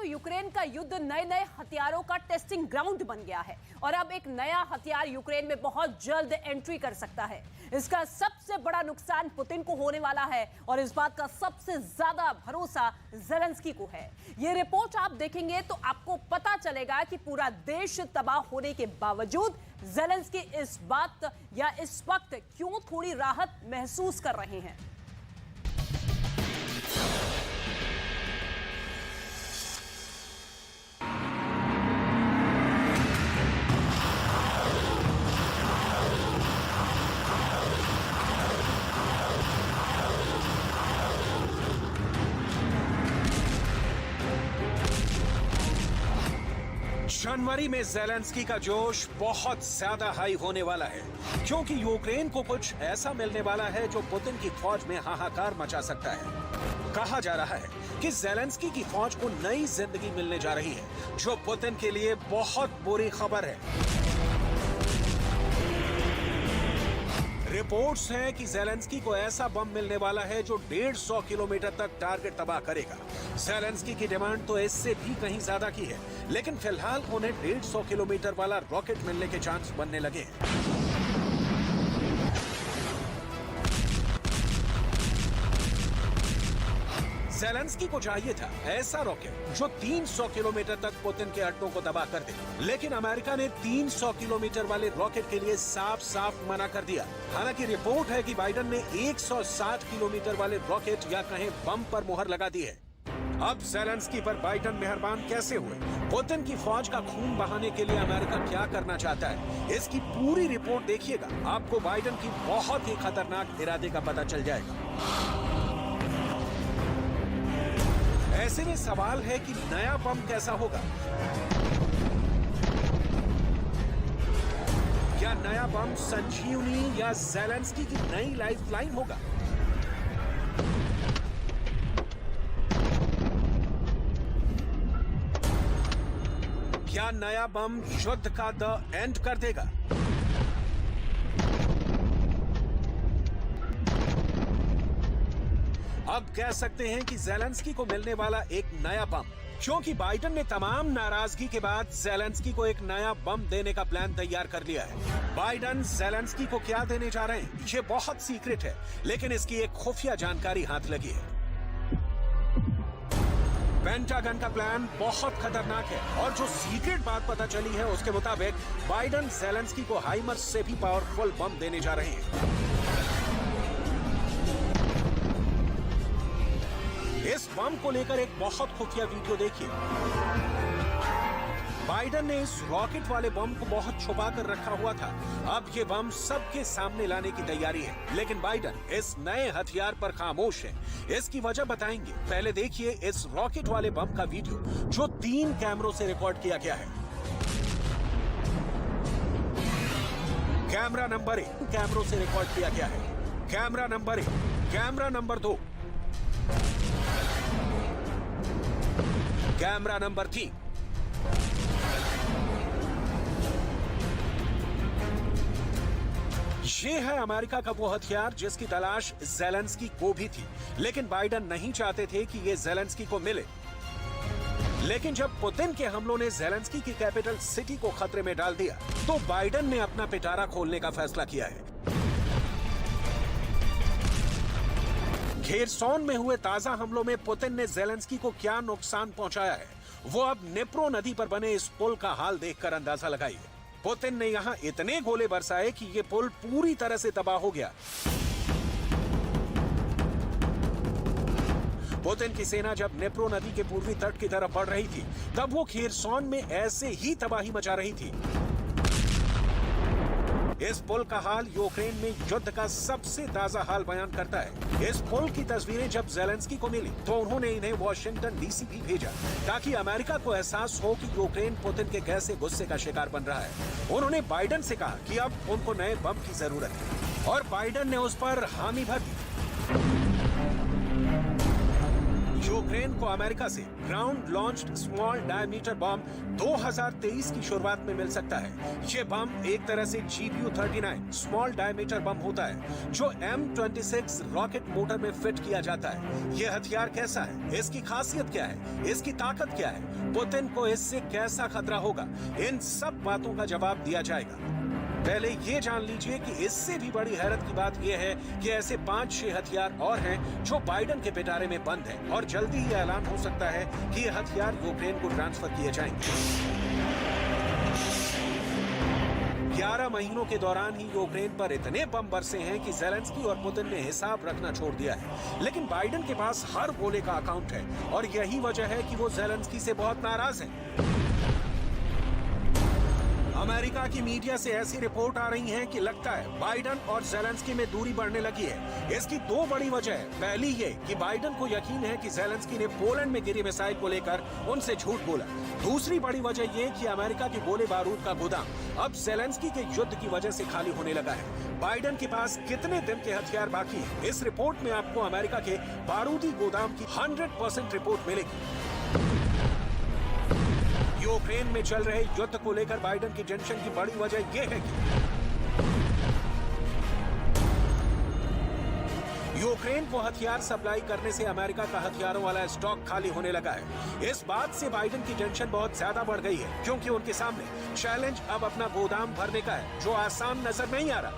तो यूक्रेन का युद्ध नए नए हथियारों का टेस्टिंग ग्राउंड बन गया है और अब एक नया हथियार यूक्रेन में बहुत जल्द एंट्री कर सकता है। इसका सबसे बड़ा नुकसान पुतिन को होने वाला है और इस बात का सबसे ज्यादा भरोसा ज़ेलेंस्की को है। ये रिपोर्ट आप देखेंगे तो आपको पता चलेगा कि पूरा देश तबाह होने के बावजूद ज़ेलेंस्की इस वक्त क्यों थोड़ी राहत महसूस कर रहे हैं। जनवरी में ज़ेलेंस्की का जोश बहुत ज्यादा हाई होने वाला है क्योंकि यूक्रेन को कुछ ऐसा मिलने वाला है जो पुतिन की फौज में हाहाकार मचा सकता है। कहा जा रहा है कि ज़ेलेंस्की की फौज को नई जिंदगी मिलने जा रही है, जो पुतिन के लिए बहुत बुरी खबर है। रिपोर्ट्स हैं कि ज़ेलेंस्की को ऐसा बम मिलने वाला है जो 150 किलोमीटर तक टारगेट तबाह करेगा। ज़ेलेंस्की की डिमांड तो इससे भी कहीं ज्यादा की है, लेकिन फिलहाल उन्हें 150 किलोमीटर वाला रॉकेट मिलने के चांस बनने लगे हैं। ज़ेलेंस्की को चाहिए था ऐसा रॉकेट जो 300 किलोमीटर तक पुतिन के अड्डों को तबाह कर दे, लेकिन अमेरिका ने 300 किलोमीटर वाले रॉकेट के लिए साफ साफ मना कर दिया। हालांकि रिपोर्ट है कि बाइडेन ने 160 किलोमीटर वाले रॉकेट या कहें बम पर मुहर लगा दी है। अब ज़ेलेंस्की पर बाइडेन मेहरबान कैसे हुए, पुतिन की फौज का खून बहाने के लिए अमेरिका क्या करना चाहता है, इसकी पूरी रिपोर्ट देखिएगा, आपको बाइडेन की बहुत ही खतरनाक इरादे का पता चल जाएगा। ऐसे में सवाल है कि नया बम कैसा होगा। क्या नया बम संजीवनी या ज़ेलेंस्की की नई लाइफलाइन होगा? क्या नया बम युद्ध का द एंड कर देगा? अब कह सकते हैं कि ज़ेलेंस्की को मिलने वाला एक नया बम, क्योंकि बाइडेन ने तमाम नाराजगी के बाद ज़ेलेंस्की को एक नया बम देने का प्लान तैयार कर लिया है। बाइडेन ज़ेलेंस्की को क्या देने जा रहे हैं ये बहुत सीक्रेट है, लेकिन इसकी एक खुफिया जानकारी हाथ लगी है। पेंटागन का प्लान बहुत खतरनाक है और जो सीक्रेट बात पता चली है उसके मुताबिक बाइडेन ज़ेलेंस्की को हाइमर्स से भी पावरफुल बम देने जा रहे हैं। इस बम को लेकर एक बहुत खुफिया वीडियो देखिए। बाइडेन ने इस रॉकेट वाले बम को बहुत छुपा कर रखा हुआ था। अब ये बम सबके सामने लाने की तैयारी है, लेकिन बाइडेन इस नए हथियार पर खामोश है। इसकी वजह बताएंगे। पहले देखिए इस रॉकेट वाले बम का वीडियो जो 3 कैमरों से रिकॉर्ड किया गया है। कैमरा नंबर 1 कैमरों से रिकॉर्ड किया गया है। Camera number 1, camera number 2, camera number 3। ये है अमेरिका का वो हथियार जिसकी तलाश ज़ेलेंस्की को भी थी, लेकिन बाइडेन नहीं चाहते थे कि ये ज़ेलेंस्की को मिले। लेकिन जब पुतिन के हमलों ने ज़ेलेंस्की की कैपिटल सिटी को खतरे में डाल दिया, तो बाइडेन ने अपना पिटारा खोलने का फैसला किया है। खेरसॉन में हुए ताजा हमलों में पुतिन ने ज़ेलेंस्की को क्या नुकसान पहुंचाया है, वो अब निप्रो नदी पर बने इस पुल का हाल देखकर अंदाजा लगाइए। पुतिन ने यहां इतने गोले बरसाए कि ये पुल पूरी तरह से तबाह हो गया। पुतिन की सेना जब निप्रो नदी के पूर्वी तट की तरफ बढ़ रही थी, तब वो खेरसॉन में ऐसे ही तबाही मचा रही थी। इस पुल का हाल यूक्रेन में युद्ध का सबसे ताजा हाल बयान करता है। इस पुल की तस्वीरें जब ज़ेलेंस्की को मिली तो उन्होंने इन्हें वॉशिंगटन डीसी भी भेजा ताकि अमेरिका को एहसास हो कि यूक्रेन पुतिन के कैसे गुस्से का शिकार बन रहा है। उन्होंने बाइडेन से कहा कि अब उनको नए बम की जरूरत है और बाइडेन ने उस पर हामी भर दी। यूक्रेन को अमेरिका से ग्राउंड लॉन्च्ड स्मॉल डायमीटर बम 2023 की शुरुआत में मिल सकता है। ये बम एक तरह से GBU-39 स्मॉल डायमीटर बम होता है जो M26 रॉकेट मोटर में फिट किया जाता है। ये हथियार कैसा है, इसकी खासियत क्या है, इसकी ताकत क्या है, पुतिन को इससे कैसा खतरा होगा, इन सब बातों का जवाब दिया जाएगा। पहले ये जान लीजिए कि इससे भी बड़ी हैरत की बात यह है कि ऐसे 5-6 हथियार और हैं जो बाइडेन के पिटारे में बंद हैं और जल्दी ही ऐलान हो सकता है कि ये हथियार यूक्रेन को ट्रांसफर किए जाएंगे। 11 महीनों के दौरान ही यूक्रेन पर इतने बम बरसे हैं कि ज़ेलेंस्की और पुतिन ने हिसाब रखना छोड़ दिया है। लेकिन बाइडेन के पास हर गोले का अकाउंट है और यही वजह है कि वो ज़ेलेंस्की से बहुत नाराज हैं। अमेरिका की मीडिया से ऐसी रिपोर्ट आ रही है कि लगता है बाइडेन और ज़ेलेंस्की में दूरी बढ़ने लगी है। इसकी दो बड़ी वजह है। पहली ये कि बाइडेन को यकीन है कि ज़ेलेंस्की ने पोलैंड में गिरी मिसाइल को लेकर उनसे झूठ बोला। दूसरी बड़ी वजह ये कि अमेरिका के गोले बारूद का गोदाम अब ज़ेलेंस्की के युद्ध की वजह से खाली होने लगा है। बाइडेन के पास कितने दिन के हथियार बाकी है, इस रिपोर्ट में आपको अमेरिका के बारूदी गोदाम की 100% रिपोर्ट मिलेगी। यूक्रेन में चल रहे युद्ध को लेकर बाइडेन की टेंशन की बड़ी वजह यह है कि यूक्रेन को हथियार सप्लाई करने से अमेरिका का हथियारों वाला स्टॉक खाली होने लगा है। इस बात से बाइडेन की टेंशन बहुत ज्यादा बढ़ गई है क्योंकि उनके सामने चैलेंज अब अपना गोदाम भरने का है जो आसान नजर नहीं आ रहा।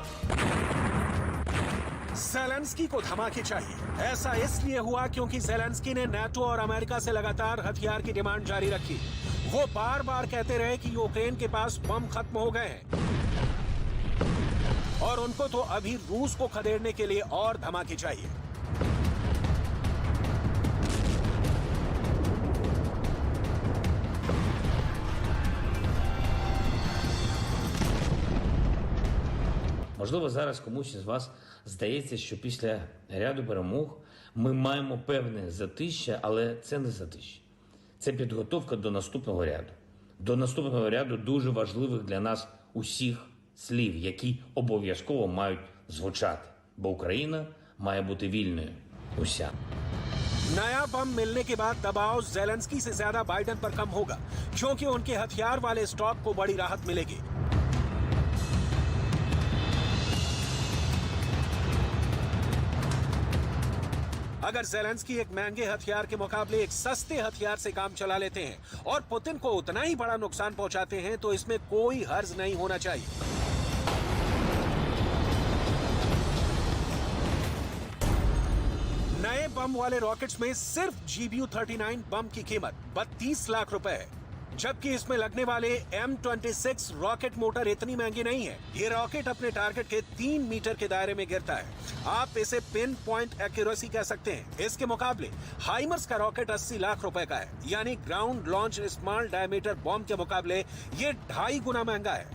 ज़ेलेंस्की को धमाके चाहिए। ऐसा इसलिए हुआ क्योंकि ज़ेलेंस्की ने नाटो और अमेरिका से लगातार हथियार की डिमांड जारी रखी। वो बार बार कहते रहे कि यूक्रेन के पास बम खत्म हो गए हैं और उनको तो अभी रूस को खदेड़ने के लिए और धमाके चाहिए। Можливо, зараз комусь із вас здається, що після ряду перемог ми маємо певне затища, але це не затища. Це підготовка до наступного ряду. До наступного ряду дуже важливих для нас усіх слів, які обов'язково мають звучати. Бо Україна має бути вільною. Уся. नया बम मिलने के बाद दबाव ज़ेलेंस्की से ज्यादा बाइडेन पर कम होगा क्योंकि उनके हथियार वाले स्टॉक को बड़ी राहत मिलेगी। अगर ज़ेलेंस्की एक महंगे हथियार के मुकाबले एक सस्ते हथियार से काम चला लेते हैं और पुतिन को उतना ही बड़ा नुकसान पहुंचाते हैं तो इसमें कोई हर्ज नहीं होना चाहिए। नए बम वाले रॉकेट्स में सिर्फ GBU-39 बम की कीमत 32 लाख रुपए है, जबकि इसमें लगने वाले M26 रॉकेट मोटर इतनी महंगी नहीं है। ये रॉकेट अपने टारगेट के 3 मीटर के दायरे में गिरता है। आप इसे पिन पॉइंट एक्यूरेसी कह सकते हैं। इसके मुकाबले हाइमर्स का रॉकेट 80 लाख रुपए का है, यानी ground launch small diameter bomb के मुकाबले ये 2.5 गुना महंगा है।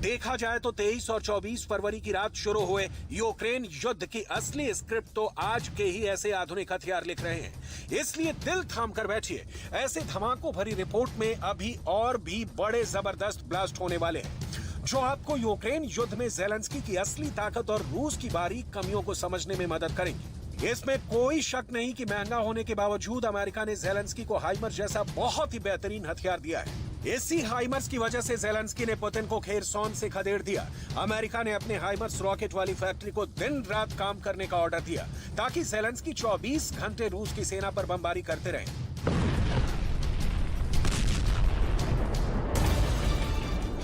देखा जाए तो 23 और 24 फरवरी की रात शुरू हुए यूक्रेन युद्ध की असली स्क्रिप्ट तो आज के ही ऐसे आधुनिक हथियार लिख रहे हैं। इसलिए दिल थाम कर बैठिए, ऐसे धमाकों भरी रिपोर्ट में अभी और भी बड़े जबरदस्त ब्लास्ट होने वाले हैं जो आपको यूक्रेन युद्ध में ज़ेलेंस्की की असली ताकत और रूस की बारीक कमियों को समझने में मदद करेंगे। इसमें कोई शक नहीं कि महंगा होने के बावजूद अमेरिका ने ज़ेलेंस्की को हाइमर जैसा बहुत ही बेहतरीन हथियार दिया है। इसी हाइमर्स की वजह से ज़ेलेंस्की ने पुतिन को खेरसॉन से खदेड़ दिया। अमेरिका ने अपने हाइमर्स रॉकेट वाली फैक्ट्री को दिन रात काम करने का ऑर्डर दिया ताकि ज़ेलेंस्की 24 घंटे रूस की सेना पर बमबारी करते रहें।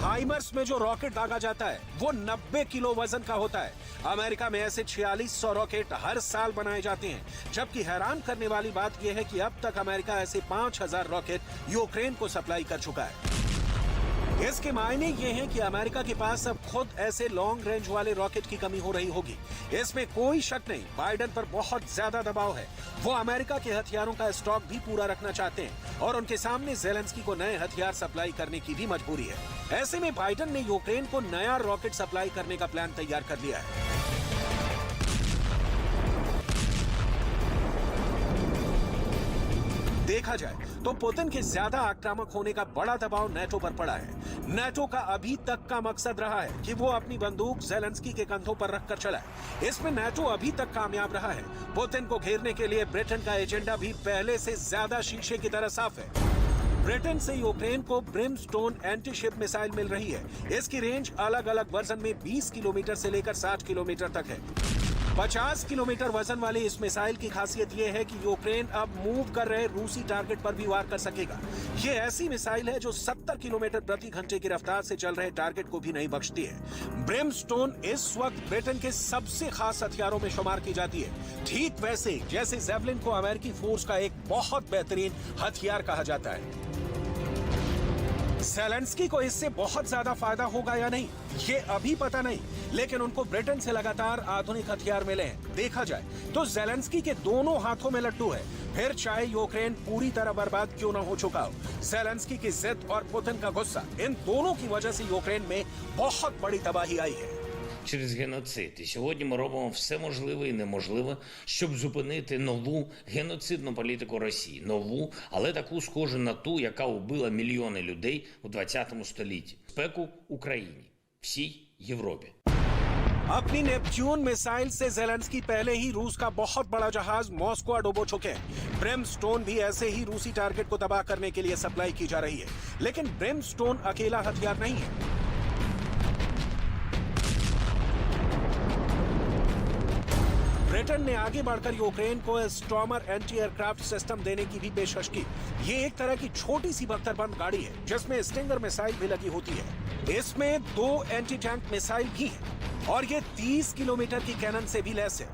हाइमर्स में जो रॉकेट दागा जाता है वो 90 किलो वजन का होता है। अमेरिका में ऐसे 4600 रॉकेट हर साल बनाए जाते हैं, जबकि हैरान करने वाली बात यह है कि अब तक अमेरिका ऐसे 5000 रॉकेट यूक्रेन को सप्लाई कर चुका है। इसके मायने ये हैं कि अमेरिका के पास अब खुद ऐसे लॉन्ग रेंज वाले रॉकेट की कमी हो रही होगी। इसमें कोई शक नहीं, बाइडेन पर बहुत ज्यादा दबाव है। वो अमेरिका के हथियारों का स्टॉक भी पूरा रखना चाहते हैं और उनके सामने ज़ेलेंस्की को नए हथियार सप्लाई करने की भी मजबूरी है। ऐसे में बाइडेन ने यूक्रेन को नया रॉकेट सप्लाई करने का प्लान तैयार कर लिया है। देखा जाए तो पुतिन के ज्यादा आक्रामक होने का बड़ा दबाव नेटो पर पड़ा है। नेटो का अभी तक का मकसद रहा है कि वो अपनी बंदूक ज़ेलेंस्की के कंधों पर रखकर चलाए। इसमें नेटो अभी तक कामयाब रहा है। पुतिन को घेरने के लिए ब्रिटेन का एजेंडा भी पहले से ज्यादा शीशे की तरह साफ है। ब्रिटेन से यूक्रेन को ब्रिमस्टोन एंटी शिप मिसाइल मिल रही है। इसकी रेंज अलग अलग वर्जन में 20 किलोमीटर से लेकर 60 किलोमीटर तक है। 50 किलोमीटर वजन वाली इस मिसाइल की खासियत यह है कि यूक्रेन अब मूव कर रहे रूसी टारगेट पर भी वार कर सकेगा। ये ऐसी मिसाइल है जो 70 किलोमीटर प्रति घंटे की रफ्तार से चल रहे टारगेट को भी नहीं बख्शती है। ब्रिमस्टोन इस वक्त ब्रिटेन के सबसे खास हथियारों में शुमार की जाती है, ठीक वैसे जैसे जेवलिन को अमेरिकी फोर्स का एक बहुत बेहतरीन हथियार कहा जाता है। ज़ेलेंस्की को इससे बहुत ज्यादा फायदा होगा या नहीं, ये अभी पता नहीं, लेकिन उनको ब्रिटेन से लगातार आधुनिक हथियार मिले हैं। देखा जाए तो ज़ेलेंस्की के दोनों हाथों में लड्डू है, फिर चाहे यूक्रेन पूरी तरह बर्बाद क्यों न हो चुका हो। ज़ेलेंस्की की जिद और पुतिन का गुस्सा, इन दोनों की वजह से यूक्रेन में बहुत बड़ी तबाही आई है। Через геноцид. І сьогодні ми робимо все можливе і неможливе, щоб зупинити нову геноцидну політику Росії. Нову, але таку схожу на ту, яка убила мільйони людей у 20 столітті. Безпеку Україні, всій Європі. अपनी नेपच्यून मिसाइल से ज़ेलेंस्की पहले ही रूस का बहुत बड़ा जहाज मॉस्को डुबो चुके हैं। ब्रिमस्टोन भी ऐसे ही रूसी टारगेट को तबाह करने के लिए सप्लाई की जा रही है, लेकिन ब्रिमस्टोन अकेला हथियार नहीं है। ब्रिटेन ने आगे बढ़कर यूक्रेन को स्टॉर्मर एंटी एयरक्राफ्ट सिस्टम देने की भी पेशकश की। ये एक तरह की छोटी सी बख्तरबंद गाड़ी है जिसमें स्टिंगर मिसाइल भी लगी होती है। इसमें 2 एंटी टैंक मिसाइल भी हैं और ये 30 किलोमीटर की कैनन से भी लैस है।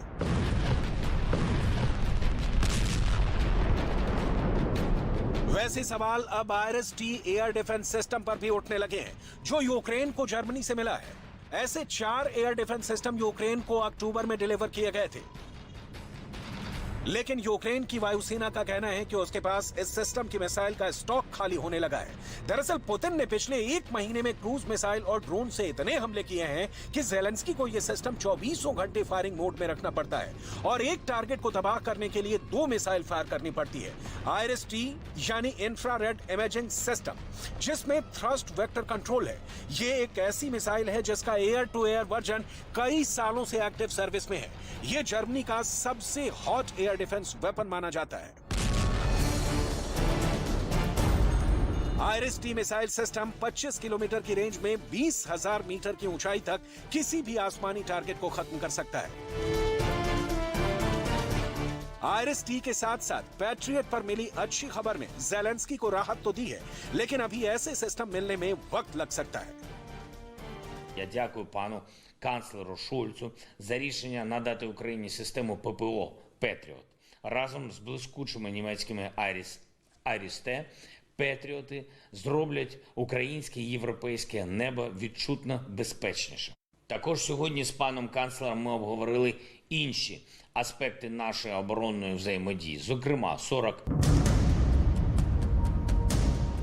वैसे सवाल अब IRIS-T एयर डिफेंस सिस्टम पर भी उठने लगे हैं जो यूक्रेन को जर्मनी से मिला है। ऐसे 4 एयर डिफेंस सिस्टम यूक्रेन को अक्टूबर में डिलीवर किए गए थे, लेकिन यूक्रेन की वायुसेना का कहना है कि उसके पास इस सिस्टम की मिसाइल का स्टॉक खाली होने लगा है। दरअसल पुतिन ने पिछले 1 महीने में क्रूज मिसाइल और ड्रोन से इतने हमले किए हैं कि ज़ेलेंस्की को यह सिस्टम 24 घंटे फायरिंग मोड में रखना पड़ता है और एक टारगेट को तबाह करने के लिए 2 मिसाइल फायर करनी पड़ती है। IRIS-T यानी इंफ्रारेड इमेजिंग सिस्टम, जिसमें थ्रस्ट वेक्टर कंट्रोल है। ये एक ऐसी मिसाइल है जिसका एयर टू एयर वर्जन कई सालों से एक्टिव सर्विस में है। ये जर्मनी का सबसे हॉट एयर डिफेंस वेपन माना जाता है। IRIS-T मिसाइल सिस्टम 25 किलोमीटर की रेंज में 20,000 मीटर की ऊंचाई तक किसी भी आसमानी टारगेट को खत्म कर सकता है। IRIS-T के साथ साथ पैट्रियट पर मिली अच्छी खबर ने ज़ेलेंस्की को राहत तो दी है, लेकिन अभी ऐसे सिस्टम मिलने में वक्त लग सकता है। Я дякую пану канцлеру Шольцу за рішення надати Україні систему ППО «Петріот». Разом з блискучими німецькими IRIS-T «Петріоти» зроблять українське і європейське небо відчутно безпечніше. Також сьогодні з паном канцлером ми обговорили інші аспекти нашої оборонної взаємодії, зокрема 40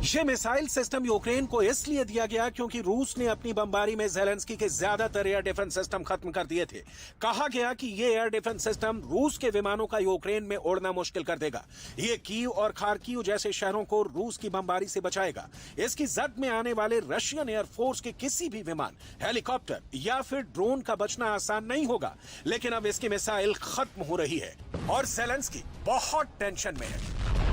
ये मिसाइल सिस्टम यूक्रेन को इसलिए दिया गया क्योंकि रूस ने अपनी बमबारी में ज़ेलेंस्की के ज्यादातर एयर डिफेंस सिस्टम खत्म कर दिए थे। कहा गया कि ये एयर डिफेंस सिस्टम रूस के विमानों का यूक्रेन में उड़ना मुश्किल कर देगा। ये कीव और खार्किव जैसे शहरों को रूस की बमबारी से बचाएगा। इसकी जद में आने वाले रशियन एयरफोर्स के किसी भी विमान, हेलीकॉप्टर या फिर ड्रोन का बचना आसान नहीं होगा। लेकिन अब इसकी मिसाइल खत्म हो रही है और ज़ेलेंस्की बहुत टेंशन में है।